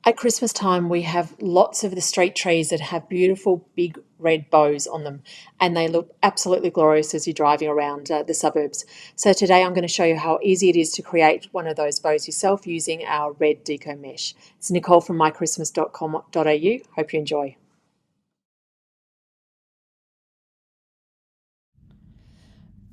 At Christmas time, we have lots of the street trees that have beautiful big red bows on them, and they look absolutely glorious as you're driving around the suburbs. So today I'm going to show you how easy it is to create one of those bows yourself using our red deco mesh. It's Nicole from mychristmas.com.au. Hope you enjoy.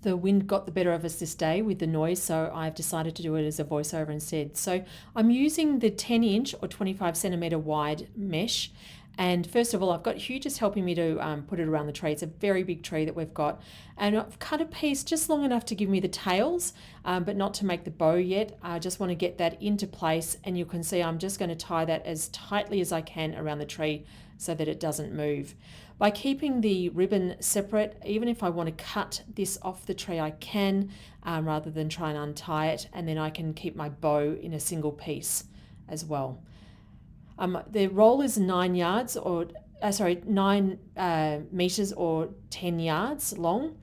The wind got the better of us this day with the noise, so I've decided to do it as a voiceover instead. So I'm using the 10-inch or 25 centimetre wide mesh. And first of all, I've got Hugh just helping me to put it around the tree. It's a very big tree that we've got. And I've cut a piece just long enough to give me the tails, but not to make the bow yet. I just want to get that into place. And you can see I'm just going to tie that as tightly as I can around the tree so that it doesn't move. By keeping the ribbon separate, even if I want to cut this off the tree, I can, rather than try and untie it, and then I can keep my bow in a single piece as well. The roll is 9 yards or 9 meters or 10 yards long.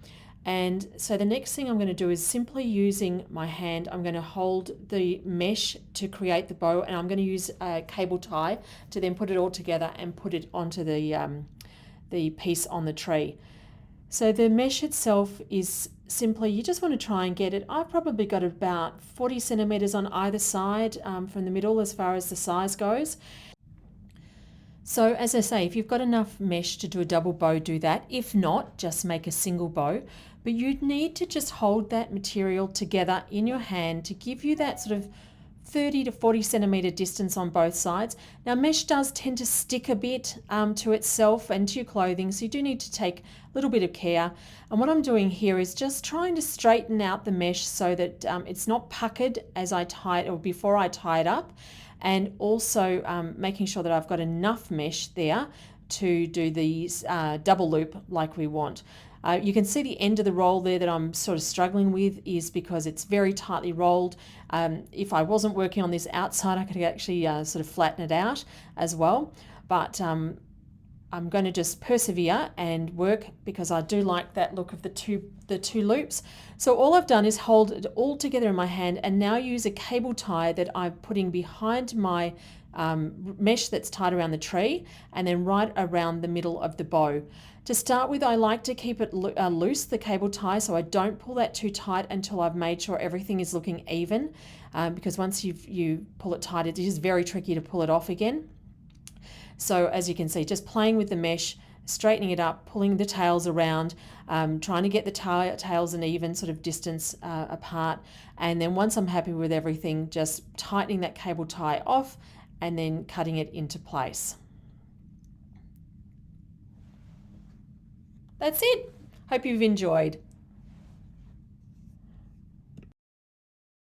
And so the next thing I'm going to do is simply using my hand, I'm going to hold the mesh to create the bow, and I'm going to use a cable tie to then put it all together and put it onto the piece on the tree. So the mesh itself is simply, you just want to try and get it. I've probably got about 40 centimeters on either side from the middle as far as the size goes. So as I say, if you've got enough mesh to do a double bow, do that. If not, just make a single bow. But you'd need to just hold that material together in your hand to give you that sort of 30 to 40 centimetre distance on both sides. Now mesh does tend to stick a bit to itself and to your clothing, so you do need to take a little bit of care. And what I'm doing here is just trying to straighten out the mesh so that it's not puckered as I tie it or before I tie it up, and also making sure that I've got enough mesh there to do these double loop like we want. You can see the end of the roll there that I'm sort of struggling with is because it's very tightly rolled. If I wasn't working on this outside, I could actually sort of flatten it out as well. But I'm going to just persevere and work because I do like that look of the two loops. So all I've done is hold it all together in my hand and now use a cable tie that I'm putting behind my mesh that's tied around the tree and then right around the middle of the bow. To start with, I like to keep it loose, the cable tie, so I don't pull that too tight until I've made sure everything is looking even, because once you pull it tight, it is very tricky to pull it off again. So as you can see, just playing with the mesh, straightening it up, pulling the tails around, trying to get the tails an even sort of distance apart. And then once I'm happy with everything, just tightening that cable tie off and then cutting it into place. That's it. Hope you've enjoyed.